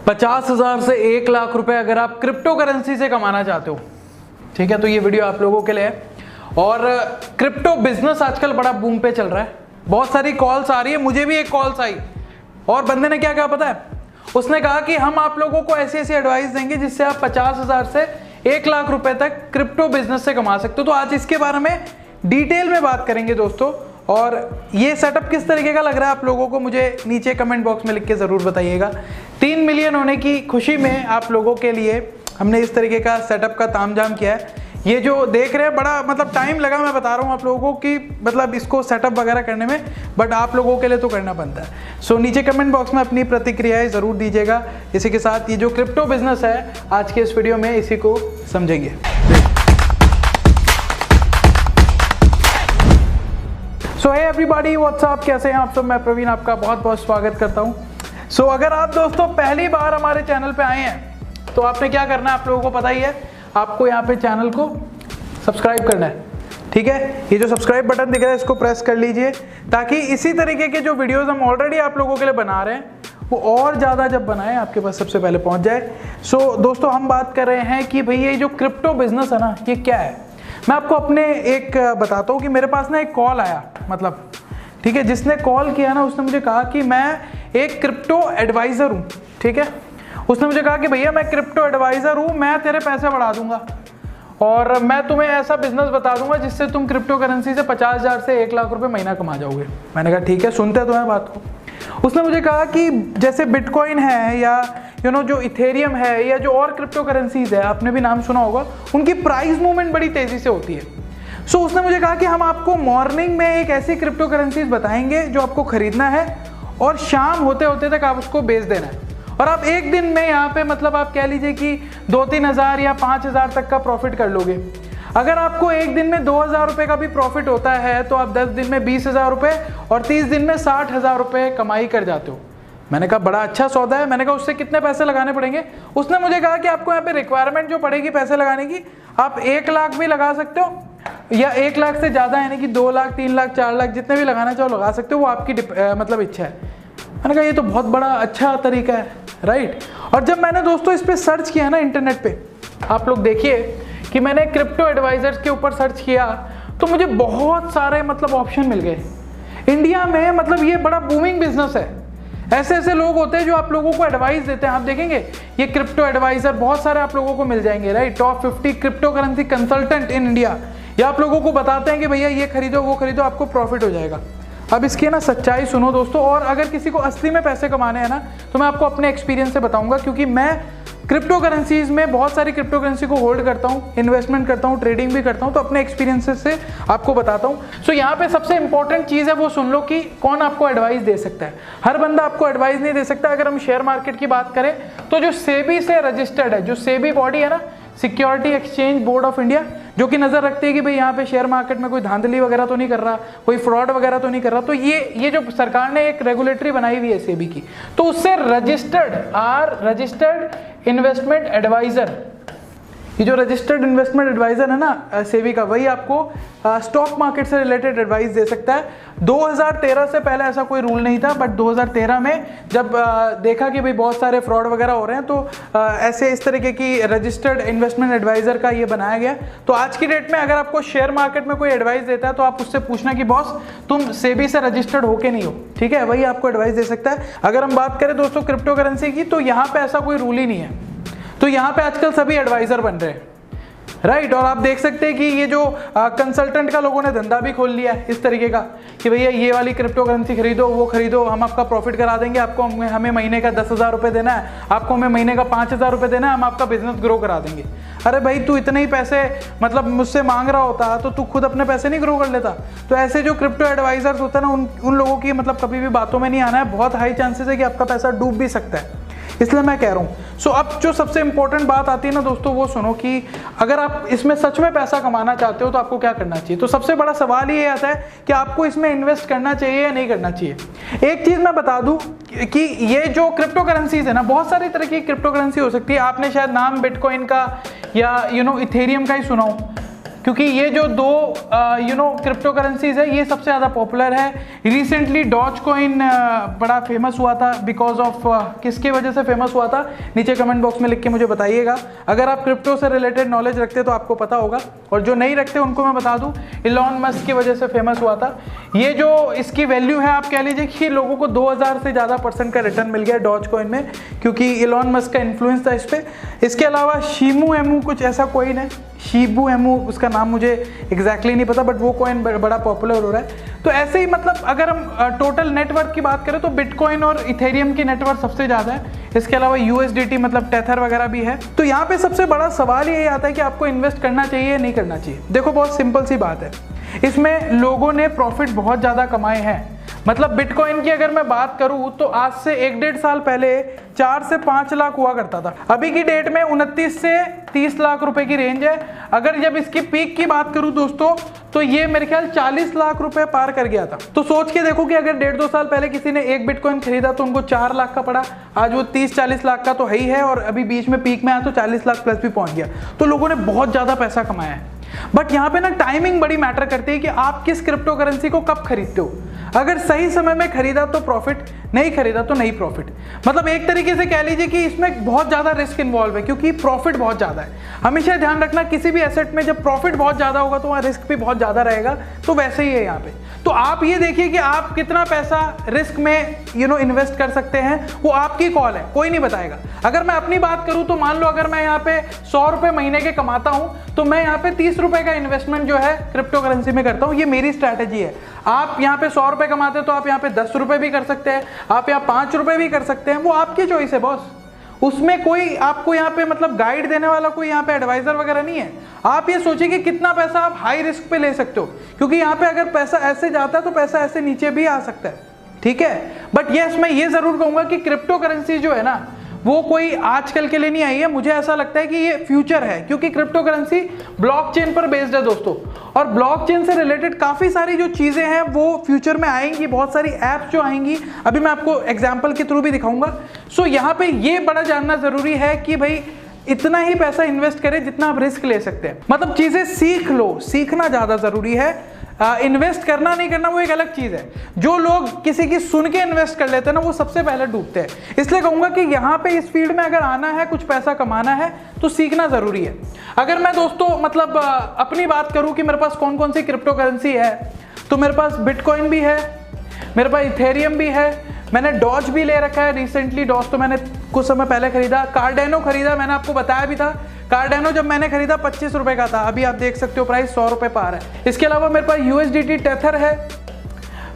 50,000 से 1 लाख रुपए अगर आप क्रिप्टो करेंसी से कमाना चाहते हो, ठीक है, तो ये वीडियो आप लोगों के लिए है। और क्रिप्टो बिजनेस आजकल बड़ा बूम पे चल रहा है, बहुत सारी कॉल्स आ रही है, मुझे भी एक कॉल्स आई और बंदे ने क्या कहा पता है, उसने कहा कि हम आप लोगों को ऐसी ऐसी एडवाइस देंगे जिससे आप 50,000 से 1 लाख रुपए तक क्रिप्टो बिजनेस से कमा सकते हो। तो आज इसके बारे में डिटेल में बात करेंगे दोस्तों, और ये सेटअप किस तरीके का लग रहा है आप लोगों को मुझे नीचे कमेंट बॉक्स में लिख के ज़रूर बताइएगा। 3 मिलियन होने की खुशी में आप लोगों के लिए हमने इस तरीके का सेटअप का तामझाम किया है। ये जो देख रहे हैं बड़ा मतलब टाइम लगा, मैं बता रहा हूँ आप लोगों को कि मतलब इसको सेटअप वगैरह करने में, बट आप लोगों के लिए तो करना बनता है। सो नीचे कमेंट बॉक्स में अपनी प्रतिक्रियाएं ज़रूर दीजिएगा। इसी के साथ ये जो क्रिप्टो बिजनेस है आज के इस वीडियो में इसी को समझेंगे। सो हे एवरीबॉडी, व्हाट्सअप, कैसे हैं आप सब? मैं प्रवीण आपका बहुत बहुत स्वागत करता हूं। सो अगर आप दोस्तों पहली बार हमारे चैनल पे आए हैं तो आपने क्या करना है आप लोगों को पता ही है, आपको यहाँ पे चैनल को सब्सक्राइब करना है, ठीक है। ये जो सब्सक्राइब बटन दिख रहा है इसको प्रेस कर लीजिए, ताकि इसी तरीके के जो वीडियोस हम ऑलरेडी आप लोगों के लिए बना रहे हैं वो और ज़्यादा जब बनाएं आपके पास सबसे पहले पहुँच जाए। सो दोस्तों हम बात कर रहे हैं कि भाई ये जो क्रिप्टो बिजनेस है ना, ये क्या है। मैं आपको अपने एक बताता हूँ कि मेरे पास ना एक कॉल आया, मतलब ठीक है, जिसने कॉल किया ना उसने मुझे कहा कि मैं एक क्रिप्टो एडवाइज़र हूँ, ठीक है। उसने मुझे कहा कि भैया मैं क्रिप्टो एडवाइज़र हूँ, मैं तेरे पैसे बढ़ा दूंगा और मैं तुम्हें ऐसा बिजनेस बता दूंगा जिससे तुम क्रिप्टो करेंसी से 50,000 से 1 लाख रुपए महीना कमा जाओगे। मैंने कहा ठीक है, सुनते तो हैं बात को। उसने मुझे कहा कि जैसे बिटकॉइन है या जो इथेरियम है या जो और क्रिप्टो करेंसीज है, आपने भी नाम सुना होगा, उनकी प्राइस मूवमेंट बड़ी तेज़ी से होती है। सो उसने मुझे कहा कि हम आपको मॉर्निंग में एक ऐसी क्रिप्टो करेंसीज बताएंगे जो आपको खरीदना है और शाम होते होते तक आप उसको बेच देना है, और आप एक दिन में यहाँ पे मतलब आप कह लीजिए कि 2-3 हज़ार या 5,000 तक का प्रॉफिट कर लोगे। अगर आपको एक दिन में 2,000 रुपये का भी प्रॉफिट होता है तो आप 10 दिन में 20,000 रुपये और 30 दिन में 60,000 रुपये कमाई कर जाते हो। मैंने कहा बड़ा अच्छा सौदा है। मैंने कहा उससे कितने पैसे लगाने पड़ेंगे? उसने मुझे कहा कि आपको यहाँ पे रिक्वायरमेंट जो पड़ेगी पैसे लगाने की, आप 1 लाख भी लगा सकते हो या 1 लाख से ज़्यादा, यानी कि 2 लाख, 3 लाख, 4 लाख, जितने भी लगाना चाहो लगा सकते हो, वो आपकी मतलब इच्छा है। मैंने कहा ये तो बहुत बड़ा अच्छा तरीका है, राइट। और जब मैंने दोस्तों इस पर सर्च किया ना इंटरनेट पे, आप लोग देखिए कि मैंने क्रिप्टो एडवाइजर्स के ऊपर सर्च किया तो मुझे बहुत सारे मतलब ऑप्शन मिल गए। इंडिया में मतलब ये बड़ा बूमिंग बिजनेस है। ऐसे ऐसे लोग होते हैं जो आप लोगों को एडवाइस देते हैं। आप देखेंगे ये क्रिप्टो एडवाइजर बहुत सारे आप लोगों को मिल जाएंगे, right. Top 50 crypto currency consultant in India, ये आप लोगों को बताते हैं कि भैया ये खरीदो वो खरीदो, आपको प्रॉफिट हो जाएगा। अब इसकी ना सच्चाई सुनो दोस्तों, और अगर किसी को असली में पैसे कमाने हैं ना तो मैं आपको अपने एक्सपीरियंस से बताऊंगा, क्योंकि मैं क्रिप्टो करेंसीज में बहुत सारी क्रिप्टो करेंसी को होल्ड करता हूँ, इन्वेस्टमेंट करता हूँ, ट्रेडिंग भी करता हूँ, तो अपने एक्सपीरियंसेस से आपको बताता हूँ। सो यहाँ पे सबसे इंपॉर्टेंट चीज़ है वो सुन लो कि कौन आपको एडवाइस दे सकता है। हर बंदा आपको एडवाइस नहीं दे सकता। अगर हम शेयर मार्केट की बात करें तो जो सेबी से रजिस्टर्ड है, जो सेबी बॉडी है ना, security exchange board of India, जो कि नज़र रखती है कि भाई यहाँ पे शेयर मार्केट में कोई धांधली वगैरह तो नहीं कर रहा, कोई फ्रॉड वगैरह तो नहीं कर रहा, तो ये जो सरकार ने एक रेगुलेटरी बनाई हुई है सेबी की, तो उससे रजिस्टर्ड इन्वेस्टमेंट एडवाइज़र, ये जो रजिस्टर्ड इन्वेस्टमेंट एडवाइज़र है ना सेबी का, वही आपको स्टॉक मार्केट से रिलेटेड एडवाइस दे सकता है। 2013 से पहले ऐसा कोई रूल नहीं था, बट 2013 में जब देखा कि भाई बहुत सारे फ्रॉड वगैरह हो रहे हैं तो ऐसे इस तरीके की रजिस्टर्ड इन्वेस्टमेंट एडवाइज़र का ये बनाया गया। तो आज की डेट में अगर आपको शेयर मार्केट में कोई एडवाइस देता है तो आप उससे पूछना कि बॉस तुम सेबी से रजिस्टर्ड हो के नहीं हो, ठीक है, वही आपको एडवाइस दे सकता है। अगर हम बात करें दोस्तों क्रिप्टो करेंसी की, तो यहाँ पर ऐसा कोई रूल ही नहीं है। तो यहाँ पे आजकल सभी एडवाइज़र बन रहे हैं, राइट। और आप देख सकते हैं कि ये जो कंसल्टेंट का लोगों ने धंधा भी खोल लिया है इस तरीके का कि भैया ये वाली क्रिप्टो करेंसी खरीदो, वो खरीदो, हम आपका प्रॉफिट करा देंगे, आपको हमें महीने का 10,000 रुपये देना है, आपको हमें महीने का 5,000 रुपये देना है, हम आपका बिजनेस ग्रो करा देंगे। अरे भाई तू इतने ही पैसे मतलब मुझसे मांग रहा होता तो तू खुद अपने पैसे नहीं ग्रो कर लेता। तो ऐसे जो क्रिप्टो एडवाइजर्स होते हैं ना, उन लोगों की मतलब कभी भी बातों में नहीं आना है। बहुत हाई चांसेस है कि आपका पैसा डूब भी सकता है, इसलिए मैं कह रहा हूँ। सो अब जो सबसे इंपॉर्टेंट बात आती है ना दोस्तों, वो सुनो कि अगर आप इसमें सच में पैसा कमाना चाहते हो तो आपको क्या करना चाहिए। तो सबसे बड़ा सवाल ये आता है कि आपको इसमें इन्वेस्ट करना चाहिए या नहीं करना चाहिए। एक चीज़ मैं बता दूं कि ये जो क्रिप्टो करेंसीज है ना, बहुत सारी तरह की क्रिप्टो करेंसी हो सकती है। आपने शायद नाम बिटकॉइन का या इथेरियम का ही सुना हो, क्योंकि ये जो दो क्रिप्टो करेंसीज है ये सबसे ज़्यादा पॉपुलर है। रिसेंटली डॉज कॉइन बड़ा फेमस हुआ था, बिकॉज ऑफ किसकी वजह से फेमस हुआ था, नीचे कमेंट बॉक्स में लिख के मुझे बताइएगा। अगर आप क्रिप्टो से रिलेटेड नॉलेज रखते तो आपको पता होगा, और जो नहीं रखते उनको मैं बता दूं, इलॉन मस्क की वजह से फेमस हुआ था। ये जो इसकी वैल्यू है, आप कह लीजिए कि लोगों को 2000 से ज़्यादा % का रिटर्न मिल गया डॉज कॉइन में, क्योंकि इलॉन मस्क का इन्फ्लुएंस था इस पर। इसके अलावा शीमू एमू कुछ ऐसा कॉइन है, शीबू एमू, उसका नाम मुझे एग्जैक्टली नहीं पता, बट वो कॉइन बड़ा पॉपुलर हो रहा है। तो ऐसे ही मतलब अगर हम टोटल नेटवर्क की बात करें तो बिटकॉइन और इथेरियम की नेटवर्क सबसे ज़्यादा है। इसके अलावा यूएसडीटी मतलब टेथर वगैरह भी है। तो यहाँ पे सबसे बड़ा सवाल यही आता है कि आपको इन्वेस्ट करना चाहिए या नहीं करना चाहिए। देखो बहुत सिंपल सी बात है, इसमें लोगों ने प्रॉफिट बहुत ज़्यादा कमाए हैं। मतलब बिटकॉइन की अगर मैं बात करूं तो आज से 1-1.5 साल पहले 4 से 5 लाख हुआ करता था। अभी की डेट में 29 से 30 लाख रुपए की रेंज है। अगर जब इसकी पीक की बात करूं दोस्तों तो ये मेरे ख्याल 40 लाख रुपए पार कर गया था। तो सोच के देखो कि अगर 1.5-2 साल पहले किसी ने एक बिटकॉइन खरीदा तो उनको 4 लाख का पड़ा, आज वो 30-40 लाख का तो है ही है, और अभी बीच में पीक में आया तो 40 लाख प्लस भी पहुंच गया। तो लोगों ने बहुत ज़्यादा पैसा कमाया है। बट यहाँ पे ना टाइमिंग बड़ी मैटर करती है कि आप किस क्रिप्टो करेंसी को कब खरीदते हो। अगर सही समय में खरीदा तो प्रॉफिट, नहीं खरीदा तो नहीं प्रॉफिट। मतलब एक तरीके से कह लीजिए कि इसमें बहुत ज़्यादा रिस्क इन्वॉल्व है, क्योंकि प्रॉफिट बहुत ज़्यादा है। हमेशा ध्यान रखना किसी भी एसेट में जब प्रॉफिट बहुत ज़्यादा होगा तो वहाँ रिस्क भी बहुत ज़्यादा रहेगा। तो वैसे ही है यहाँ पे। तो आप ये देखिए कि आप कितना पैसा रिस्क में इन्वेस्ट कर सकते हैं, वो आपकी कॉल है, कोई नहीं बताएगा। अगर मैं अपनी बात करूँ तो मान लो अगर मैं यहाँ पे 100 रुपये महीने के कमाता हूँ तो मैं यहाँ पे 30 रुपये का इन्वेस्टमेंट जो है क्रिप्टो करेंसी में करता हूँ। ये मेरी स्ट्रैटेजी है। आप यहाँ पे 100 रुपये कमाते हो तो आप यहाँ पे 10 रुपये भी कर सकते हैं, आप यहाँ 5 रुपये भी कर सकते हैं, वो आपकी चॉइस है बॉस। उसमें कोई आपको यहाँ पे मतलब गाइड देने वाला कोई यहाँ पे एडवाइजर वगैरह नहीं है। आप ये सोचिए कि कितना पैसा आप हाई रिस्क पे ले सकते हो, क्योंकि यहाँ पे अगर पैसा ऐसे जाता है तो पैसा ऐसे नीचे भी आ सकता है, ठीक है। बट यस, मैं ये जरूर कहूंगा कि क्रिप्टो करेंसी जो है ना वो कोई आजकल के लिए नहीं आई है। मुझे ऐसा लगता है कि ये फ्यूचर है, क्योंकि क्रिप्टो करेंसी ब्लॉकचेन पर बेस्ड है दोस्तों, और ब्लॉकचेन से रिलेटेड काफ़ी सारी जो चीज़ें हैं वो फ्यूचर में आएंगी। बहुत सारी ऐप्स जो आएंगी, अभी मैं आपको एग्जांपल के थ्रू भी दिखाऊंगा। सो यहाँ पे ये बड़ा जानना ज़रूरी है कि भाई इतना ही पैसा इन्वेस्ट करें जितना आप रिस्क ले सकते हैं। मतलब चीज़ें सीख लो, सीखना ज़्यादा ज़रूरी है। इन्वेस्ट करना नहीं करना वो एक अलग चीज़ है। जो लोग किसी की सुन के इन्वेस्ट कर लेते हैं ना वो सबसे पहले डूबते हैं। इसलिए कहूँगा कि यहाँ पे इस फील्ड में अगर आना है, कुछ पैसा कमाना है तो सीखना ज़रूरी है। अगर मैं दोस्तों मतलब अपनी बात करूँ कि मेरे पास कौन कौन सी क्रिप्टो करेंसी है, तो मेरे पास बिटकॉइन भी है, मेरे पास इथेरियम भी है, मैंने डॉज भी ले रखा है। रिसेंटली डॉज तो मैंने कुछ समय पहले खरीदा। कार्डेनो खरीदा, मैंने आपको बताया भी था। कार्डेनो जब मैंने खरीदा 25 रुपये का था, अभी आप देख सकते हो प्राइस 100 रुपये पार है। इसके अलावा मेरे पास यूएसडीटी टेथर है।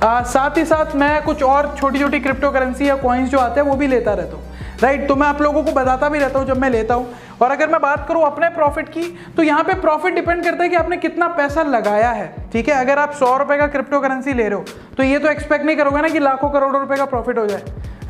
साथ ही साथ मैं कुछ और छोटी छोटी क्रिप्टो करेंसी या कॉइन्स जो आते हैं वो भी लेता रहता हूँ, राइट। तो मैं आप लोगों को बताता भी रहता हूँ जब मैं लेता हूँ। और अगर मैं बात करूँ अपने प्रॉफिट की, तो यहाँ पे प्रॉफिट डिपेंड करता है कि आपने कितना पैसा लगाया है, ठीक है। अगर आप 100 रुपये का क्रिप्टो करेंसी ले रहे हो तो ये तो एक्सपेक्ट नहीं करोगे ना कि लाखों करोड़ों रुपए का प्रॉफिट हो जाए,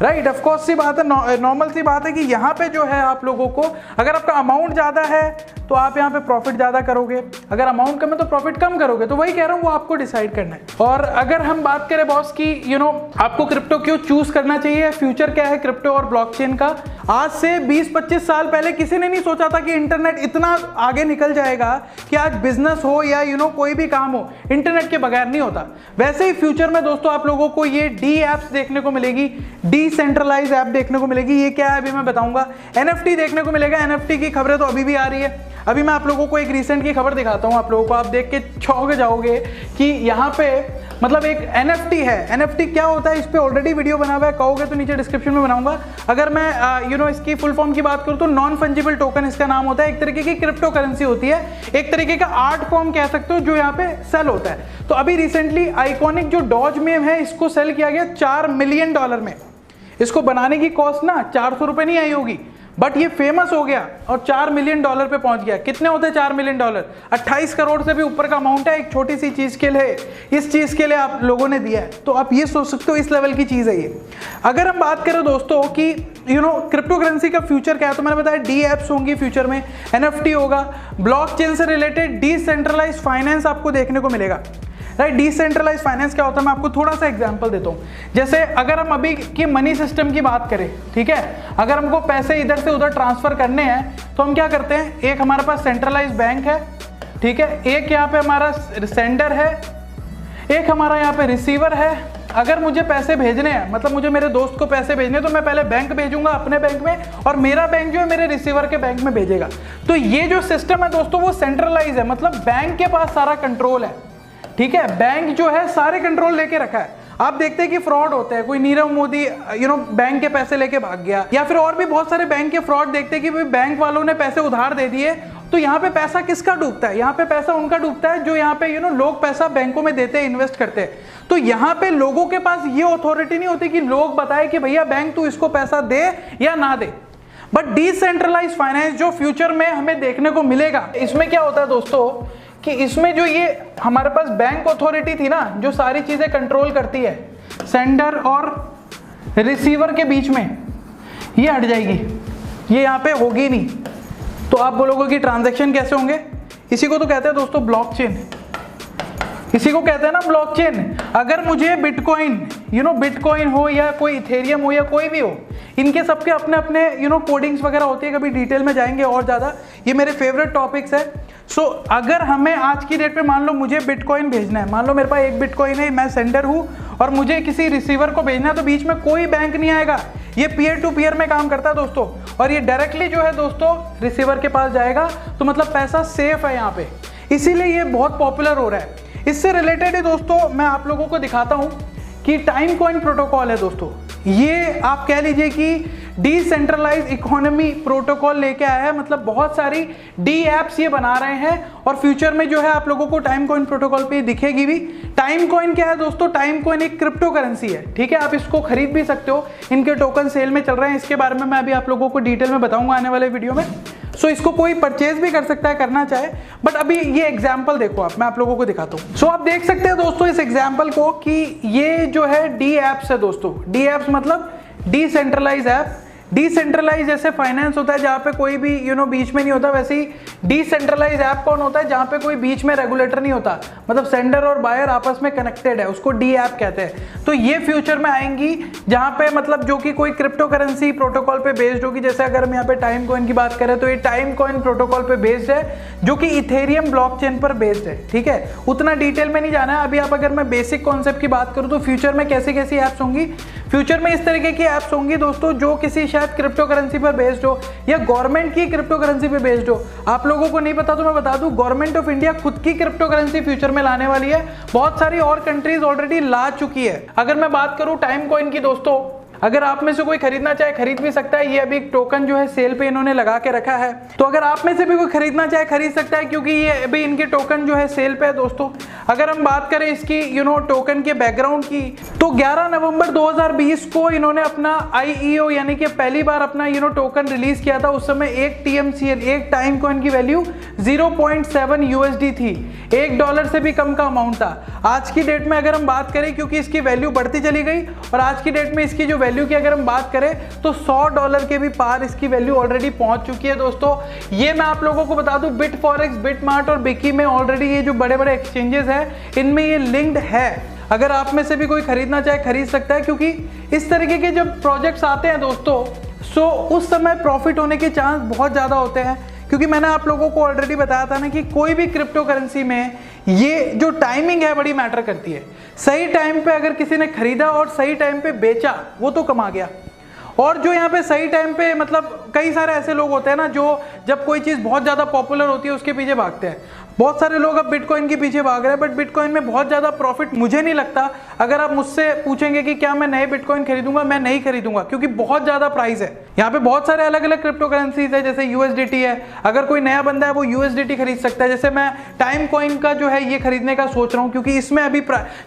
राइट। ऑफकोर्स सी बात है, नॉर्मल सी बात है कि यहाँ पे जो है आप लोगों को, अगर आपका अमाउंट ज़्यादा है तो आप यहाँ पे प्रॉफिट ज़्यादा करोगे, अगर अमाउंट कम है तो प्रॉफिट कम करोगे। तो वही कह रहा हूँ, वो आपको डिसाइड करना है। और अगर हम बात करें बॉस की आपको क्रिप्टो क्यों चूज करना चाहिए, फ्यूचर क्या है क्रिप्टो और ब्लॉकचेन का। आज से 20-25 साल पहले किसी ने नहीं सोचा था कि इंटरनेट इतना आगे निकल जाएगा कि आज बिजनेस हो या कोई भी काम हो इंटरनेट के बगैर नहीं होता। वैसे ही फ्यूचर में दोस्तों आप लोगों को ये डी एप्स देखने को मिलेगी, डिसेंट्रलाइज ऐप देखने को मिलेगी। ये क्या है अभी मैं बताऊंगा। एनएफटी देखने को मिलेगा। एनएफटी की खबरें तो अभी भी आ रही है। अभी मैं आप लोगों को एक रिसेंट की खबर दिखाता हूँ, आप लोगों को, आप देख के चौंक जाओगे कि यहाँ पे मतलब एक एनएफटी है। एनएफटी क्या होता है, इस पे ऑलरेडी वीडियो बना हुआ है, कहोगे तो नीचे डिस्क्रिप्शन में बनाऊंगा। अगर मैं इसकी फुल फॉर्म की बात करूँ तो नॉन फंजिबल टोकन इसका नाम होता है। एक तरीके की क्रिप्टो करेंसी होती है, एक तरीके का आर्ट फॉर्म कह सकते हो, जो यहाँ पे सेल होता है। तो अभी रिसेंटली आइकॉनिक जो डॉज मीम है इसको सेल किया गया $4 मिलियन में। इसको बनाने की कॉस्ट ना 400 रुपये नहीं आई होगी, बट ये फेमस हो गया और $4 मिलियन पे पहुंच गया। कितने होते हैं $4 मिलियन? 28 करोड़ से भी ऊपर का अमाउंट है एक छोटी सी चीज के लिए। इस चीज के लिए आप लोगों ने दिया है, तो आप ये सोच सकते हो इस लेवल की चीज है ये। अगर हम बात करें दोस्तों कि क्रिप्टो करेंसी का फ्यूचर क्या है, तो मैंने बताया डी एप्स होंगी फ्यूचर में, एनएफटी होगा, ब्लॉकचेन से रिलेटेड डिसेंट्रलाइज्ड फाइनेंस आपको देखने को मिलेगा, राइट। डिसेंट्रलाइज फाइनेंस क्या होता है, मैं आपको थोड़ा सा एग्जांपल देता हूँ। जैसे अगर हम अभी की मनी सिस्टम की बात करें, ठीक है, अगर हमको पैसे इधर से उधर ट्रांसफर करने हैं तो हम क्या करते हैं, एक हमारे पास सेंट्रलाइज बैंक है, ठीक है, एक यहाँ पे हमारा सेंडर है, एक हमारा यहाँ पे रिसीवर है। अगर मुझे पैसे भेजने हैं, मतलब मुझे मेरे दोस्त को पैसे भेजने, तो मैं पहले बैंक भेजूंगा अपने बैंक में, और मेरा बैंक जो है मेरे रिसीवर के बैंक में भेजेगा। तो ये जो सिस्टम है दोस्तों वो सेंट्रलाइज है, मतलब बैंक के पास सारा कंट्रोल है। ठीक है, बैंक जो है सारे कंट्रोल लेके रखा है। आप देखते हैं कि फ्रॉड होते हैं, कोई नीरव मोदी बैंक के पैसे लेके भाग गया, या फिर और भी बहुत सारे बैंक के फ्रॉड देखते हैं कि भाई बैंक वालों ने पैसे उधार दे दिए, तो यहाँ पे पैसा किसका डूबता है? यहाँ पे पैसा उनका डूबता है जो यहाँ पे लोग पैसा बैंकों में देते हैं, इन्वेस्ट करते हैं। तो यहाँ पे लोगों के पास ये अथॉरिटी नहीं होती कि लोग बताए कि भैया बैंक तू इसको पैसा दे या ना दे। बट डिसेंट्रलाइज फाइनेंस जो फ्यूचर में हमें देखने को मिलेगा, इसमें क्या होता है दोस्तों कि इसमें जो ये हमारे पास बैंक अथॉरिटी थी ना, जो सारी चीजें कंट्रोल करती है सेंडर और रिसीवर के बीच में, ये हट जाएगी, ये यहाँ पे होगी नहीं। तो आप बोलोगे कि ट्रांजैक्शन कैसे होंगे? इसी को तो कहते हैं दोस्तों ब्लॉकचेन, इसी को कहते हैं ना ब्लॉकचेन। अगर मुझे बिटकॉइन बिटकॉइन हो या कोई इथेरियम हो या कोई भी हो, इनके सबके अपने अपने कोडिंग्स वगैरह होती है, कभी डिटेल में जाएंगे और ज़्यादा, ये मेरे फेवरेट टॉपिक्स है। सो अगर हमें आज की डेट पे मान लो मुझे बिटकॉइन भेजना है, मान लो मेरे पास एक बिटकॉइन है, मैं सेंडर हूँ और मुझे किसी रिसीवर को भेजना है, तो बीच में कोई बैंक नहीं आएगा, ये पीयर टू पीयर में काम करता है दोस्तों, और ये डायरेक्टली जो है दोस्तों रिसीवर के पास जाएगा। तो मतलब पैसा सेफ है यहाँ पे, इसीलिए ये बहुत पॉपुलर हो रहा है। इससे रिलेटेड ही दोस्तों मैं आप लोगों को दिखाता हूँ कि टाइम कॉइन प्रोटोकॉल है दोस्तों, ये आप कह लीजिए कि डिसेंट्रलाइज इकोनॉमी प्रोटोकॉल लेके आया है, मतलब बहुत सारी डी एप्स ये बना रहे हैं, और फ्यूचर में जो है आप लोगों को टाइम कॉइन प्रोटोकॉल पे दिखेगी भी। टाइम कॉइन क्या है दोस्तों? टाइम कॉइन एक क्रिप्टो करेंसी है, ठीक है, आप इसको खरीद भी सकते हो, इनके टोकन सेल में चल रहे हैं, इसके बारे में मैं अभी आप लोगों को डिटेल में बताऊंगा आने वाले वीडियो में। सो इसको कोई परचेज भी कर सकता है करना चाहे, बट अभी ये एग्जाम्पल देखो आप, मैं आप लोगों को दिखाता हूँ। सो आप देख सकते हैं दोस्तों इस एग्जाम्पल को कि ये जो है डी एप्स है दोस्तों, डी एप्स मतलब डिसेंट्रलाइज ऐप। डिसेंट्रलाइज जैसे फाइनेंस होता है जहाँ पे कोई भी बीच में नहीं होता, वैसे ही डिसेंट्रलाइज ऐप कौन होता है? जहाँ पे कोई बीच में रेगुलेटर नहीं होता, मतलब सेंडर और बायर आपस में कनेक्टेड है, उसको डी ऐप कहते हैं। तो ये फ्यूचर में आएंगी जहाँ पे मतलब जो कि कोई क्रिप्टो करेंसी प्रोटोकॉल पे बेस्ड होगी। जैसे अगर हम यहाँ पे टाइम कॉइन की बात करें तो ये टाइम कॉइन प्रोटोकॉल पे बेस्ड है, जो कि इथेरियम ब्लॉकचेन पर बेस्ड है, ठीक है, उतना डिटेल में नहीं जाना है अभी। आप अगर मैं बेसिक कॉन्सेप्ट की बात करूँ तो फ्यूचर में कैसी कैसी ऐप्स होंगी, फ्यूचर में इस तरीके की ऐप्स होंगी दोस्तों जो किसी शायद क्रिप्टो करेंसी पर बेस्ड हो या गवर्नमेंट की क्रिप्टो करेंसी पर बेस्ड हो। आप लोगों को नहीं पता तो मैं बता दूं, गवर्नमेंट ऑफ इंडिया खुद की क्रिप्टो करेंसी फ्यूचर में लाने वाली है, बहुत सारी और कंट्रीज ऑलरेडी ला चुकी है। अगर मैं बात करूं टाइम कॉइन की दोस्तों, अगर आप में से कोई खरीदना चाहे खरीद भी सकता है, ये अभी टोकन जो है सेल पे इन्होंने लगा के रखा है, तो अगर आप में से भी कोई खरीदना चाहे खरीद सकता है, क्योंकि ये अभी इनके टोकन जो है सेल पे है दोस्तों। अगर हम बात करें इसकी टोकन के बैकग्राउंड की, तो 11 नवंबर 2020 को इन्होंने अपना IEO यानी कि पहली बार अपना टोकन रिलीज किया था। उस समय एक TMCN एक टाइम कॉइन की वैल्यू 0.7 USD थी, $1 से भी कम का अमाउंट था। आज की डेट में अगर हम बात करें, क्योंकि इसकी वैल्यू बढ़ती चली गई, और आज की डेट में इसकी जो वैल्यू की अगर हम बात करें तो $100 के भी पार इसकी वैल्यू ऑलरेडी पहुंच चुकी है दोस्तों। ये मैं आप लोगों को बता दूं, बिटफॉरेक्स, बिटमार्ट और बिकी में ऑलरेडी ये जो बड़े बड़े एक्सचेंजेस हैं इनमें ये लिंक्ड है। अगर आप में से भी कोई खरीदना चाहे खरीद सकता है, क्योंकि इस तरीके के जब प्रोजेक्ट्स आते हैं दोस्तों, सो उस समय प्रॉफिट होने के चांस बहुत ज़्यादा होते हैं। क्योंकि मैंने आप लोगों को ऑलरेडी बताया था ना कि कोई भी क्रिप्टो करेंसी में ये जो टाइमिंग है बड़ी मैटर करती है। सही टाइम पे अगर किसी ने खरीदा और सही टाइम पे बेचा, वो तो कमा गया। और जो यहाँ पे सही टाइम पे, मतलब कई सारे ऐसे लोग होते हैं ना जो जब कोई चीज़ बहुत ज़्यादा पॉपुलर होती है उसके पीछे भागते हैं। बहुत सारे लोग अब बिटकॉइन के पीछे भाग रहे हैं, बट बिटकॉइन में बहुत ज़्यादा प्रॉफिट मुझे नहीं लगता। अगर आप मुझसे पूछेंगे कि क्या मैं नए बिटकॉइन खरीदूंगा, मैं नहीं खरीदूंगा, क्योंकि बहुत ज़्यादा प्राइस है। यहाँ पे बहुत सारे अलग अलग क्रिप्टो करेंसीज है, जैसे USDT है। अगर कोई नया बंदा है वो USDT खरीद सकता है। जैसे मैं टाइम कॉइन का जो है ये खरीदने का सोच रहा हूँ, क्योंकि इसमें अभी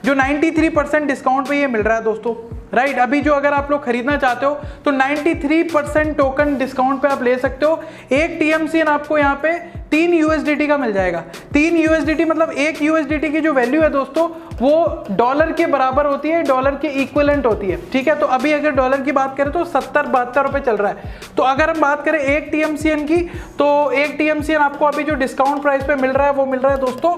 जो 93% डिस्काउंट पे ये मिल रहा है दोस्तों, राइट। अभी जो अगर आप लोग खरीदना चाहते हो तो 93% टोकन डिस्काउंट पे आप ले सकते हो। एक TMCN आपको यहाँ पे 3 USDT का मिल जाएगा। 3 USDT मतलब एक USDT की जो वैल्यू है दोस्तों वो डॉलर के बराबर होती है, डॉलर के इक्विवेलेंट होती है, ठीक है। तो अभी अगर डॉलर की बात करें तो 70-72 रुपए चल रहा है। तो अगर हम बात करें एक TMCN की, तो एक TMCN आपको अभी जो डिस्काउंट प्राइस पे मिल रहा है वो मिल रहा है दोस्तों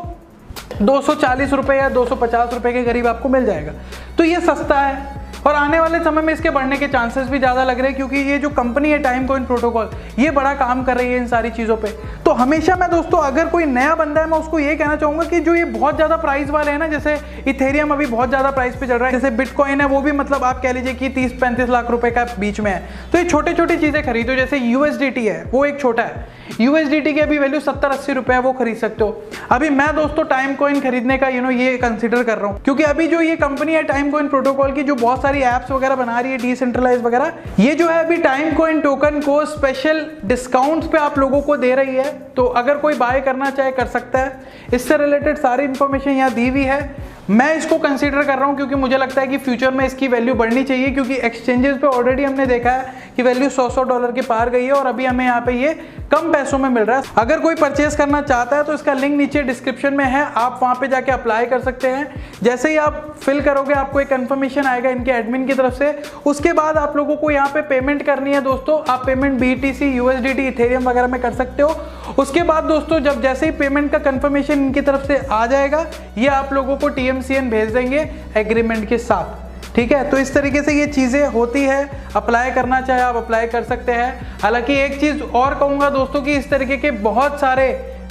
240 रुपए या 250 रुपए के करीब आपको मिल जाएगा। तो ये सस्ता है, और आने वाले समय में इसके बढ़ने के चांसेस भी ज़्यादा लग रहे हैं, क्योंकि ये जो कंपनी है टाइम कॉइन प्रोटोकॉल, ये बड़ा काम कर रही है इन सारी चीज़ों पे। तो हमेशा मैं दोस्तों अगर कोई नया बंदा है, मैं उसको ये कहना चाहूँगा कि जो ये बहुत ज़्यादा प्राइस वाले हैं ना, जैसे इथेरियम अभी बहुत ज़्यादा प्राइस पे चल रहा है, जैसे बिटकॉइन है वो भी मतलब आप कह लीजिए कि 30-35 लाख रुपए का बीच में है। तो ये छोटी छोटी चीज़ें खरीदो, जैसे USDT है वो एक छोटा है, USDT की अभी वैल्यू 70-80 रुपए है, वो खरीद सकते हो। अभी मैं दोस्तों टाइम कॉइन खरीदने का ये कंसिडर कर रहा हूँ, क्योंकि अभी जो ये कंपनी है टाइम कॉइन प्रोटोकॉल की, जो बहुत सारी एप्स वगैरह बना रही है डिसेंट्रलाइज वगैरह, ये जो है अभी टाइम कॉइन टोकन को स्पेशल डिस्काउंट्स पे आप लोगों को दे रही है। तो अगर कोई बाय करना चाहे कर सकता है। इससे रिलेटेड सारी इंफॉर्मेशन यहाँ दी हुई है। मैं इसको कंसीडर कर रहा हूँ क्योंकि मुझे लगता है कि फ्यूचर में इसकी वैल्यू बढ़नी चाहिए, क्योंकि एक्सचेंजेस पे ऑलरेडी हमने देखा है कि वैल्यू $100 के पार गई है और अभी हमें यहाँ पे ये कम पैसों में मिल रहा है। अगर कोई परचेज करना चाहता है तो इसका लिंक नीचे डिस्क्रिप्शन में है, आप वहाँ पे जाके अप्लाई कर सकते हैं। जैसे ही आप फिल करोगे आपको एक कंफर्मेशन आएगा इनके एडमिन की तरफ से। उसके बाद आप लोगों को यहाँ पे पेमेंट करनी है दोस्तों। आप पेमेंट BTC, USDT, इथेरियम वगैरह में कर सकते हो। उसके बाद दोस्तों जब जैसे ही पेमेंट का कंफर्मेशन इनकी तरफ से आ जाएगा, ये आप लोगों को TMCN भेज देंगे एग्रीमेंट के साथ। ठीक है, तो इस तरीके से ये चीज़ें होती है। अप्लाई करना चाहे आप अप्लाई कर सकते हैं। हालांकि एक चीज़ और कहूँगा दोस्तों कि इस तरीके के बहुत सारे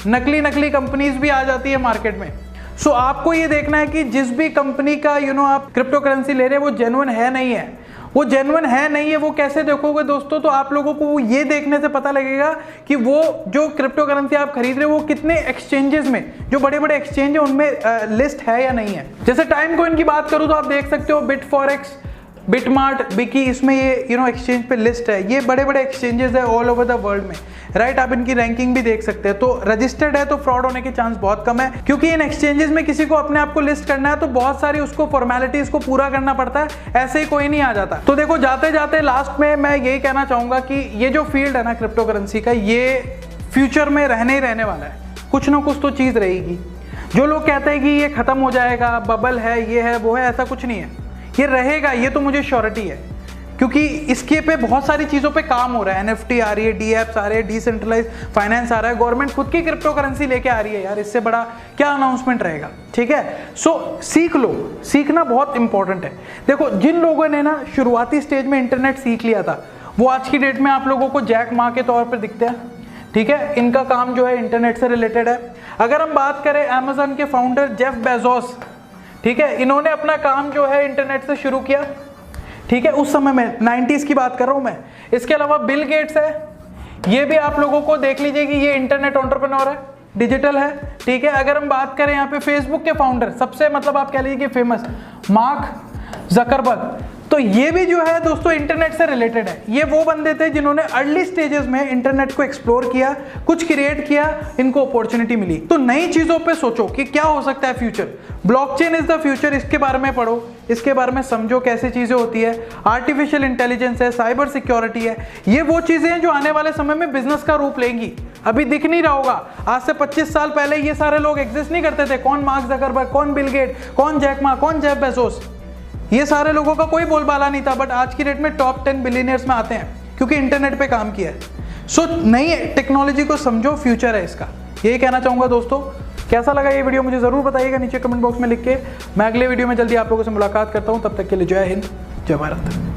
नकली कंपनीज भी आ जाती है मार्केट में। सो आपको ये देखना है कि जिस भी कंपनी का आप क्रिप्टो करेंसी ले रहे हैं वो जेन्युइन है नहीं है। वो जेन्युइन है नहीं है वो कैसे देखोगे दोस्तों? तो आप लोगों को ये देखने से पता लगेगा कि वो जो क्रिप्टो करेंसी आप खरीद रहे हो वो कितने एक्सचेंजेस में, जो बड़े बड़े एक्सचेंज है उनमें लिस्ट है या नहीं है। जैसे टाइम कॉइन की बात करूं तो आप देख सकते हो बिटफॉरेक्स, बिटमार्ट, बिकी, इसमें ये एक्सचेंज पे लिस्ट है। ये बड़े बड़े एक्सचेंजेस है ऑल ओवर द वर्ल्ड में, राइट। आप इनकी रैंकिंग भी देख सकते हैं। तो रजिस्टर्ड है तो फ्रॉड होने के चांस बहुत कम है, क्योंकि इन एक्सचेंजेस में किसी को अपने आप को लिस्ट करना है तो बहुत सारी उसको फॉर्मेलिटीज को पूरा करना पड़ता है, ऐसे ही कोई नहीं आ जाता। तो देखो जाते जाते लास्ट में मैं यही कहना चाहूंगा कि ये जो फील्ड है ना क्रिप्टो करेंसी का, ये फ्यूचर में रहने ही रहने वाला है। कुछ ना कुछ तो चीज रहेगी। जो लोग कहते हैं कि ये खत्म हो जाएगा, बबल है, ये है वो है, ऐसा कुछ नहीं है। ये रहेगा, ये तो मुझे श्योरिटी है, क्योंकि इसके पे बहुत सारी चीज़ों पे काम हो रहा है। NFT आ रही है, DApps आ रहे हैं, डिसेंट्रलाइज फाइनेंस आ रहा है, गवर्नमेंट खुद की क्रिप्टो करेंसी लेके आ रही है। यार इससे बड़ा क्या अनाउंसमेंट रहेगा? ठीक है, सो सीख लो, सीखना बहुत इंपॉर्टेंट है। देखो जिन लोगों ने ना शुरुआती स्टेज में इंटरनेट सीख लिया था, वो आज की डेट में आप लोगों को जैक मा के तौर पर दिखते हैं। ठीक है, इनका काम जो है इंटरनेट से रिलेटेड है। अगर हम बात करें अमेजन के फाउंडर जेफ बेजोस, ठीक है, इन्होंने अपना काम जो है इंटरनेट से शुरू किया। ठीक है, उस समय में 90s की बात कर रहा हूं मैं। इसके अलावा बिल गेट्स है, ये भी आप लोगों को देख लीजिए कि ये इंटरनेट एंटरप्रेन्योर है, डिजिटल है। ठीक है, अगर हम बात करें यहाँ पे फेसबुक के फाउंडर, सबसे मतलब आप कह लीजिए कि फेमस मार्क जकरबर्ग, तो ये भी जो है दोस्तों इंटरनेट से रिलेटेड है। ये वो बंदे थे जिन्होंने अर्ली स्टेजेस में इंटरनेट को एक्सप्लोर किया, कुछ क्रिएट किया, इनको अपॉर्चुनिटी मिली। तो नई चीजों पे सोचो कि क्या हो सकता है future. Blockchain is the future, इसके बारे में पढ़ो, इसके बारे में समझो कैसे चीजें होती है। आर्टिफिशियल इंटेलिजेंस है, साइबर सिक्योरिटी है, ये वो चीजें हैं जो आने वाले समय में बिजनेस का रूप लेंगी। अभी दिख नहीं रहा होगा, आज से 25 साल पहले ये सारे लोग एग्जिस्ट नहीं करते थे। कौन मार्क जकरबर्ग, कौन बिल गेट, कौन जैक मा, कौन जेफ बेजोस, ये सारे लोगों का कोई बोलबाला नहीं था। बट आज की डेट में टॉप 10 बिलियनियर्स में आते हैं क्योंकि इंटरनेट पे काम किया है। सो नई टेक्नोलॉजी को समझो, फ्यूचर है इसका। यही कहना चाहूंगा दोस्तों। कैसा लगा ये वीडियो मुझे जरूर बताइएगा नीचे कमेंट बॉक्स में लिख के। मैं अगले वीडियो में जल्दी आप लोगों से मुलाकात करता हूं, तब तक के लिए जय हिंद, जय भारत।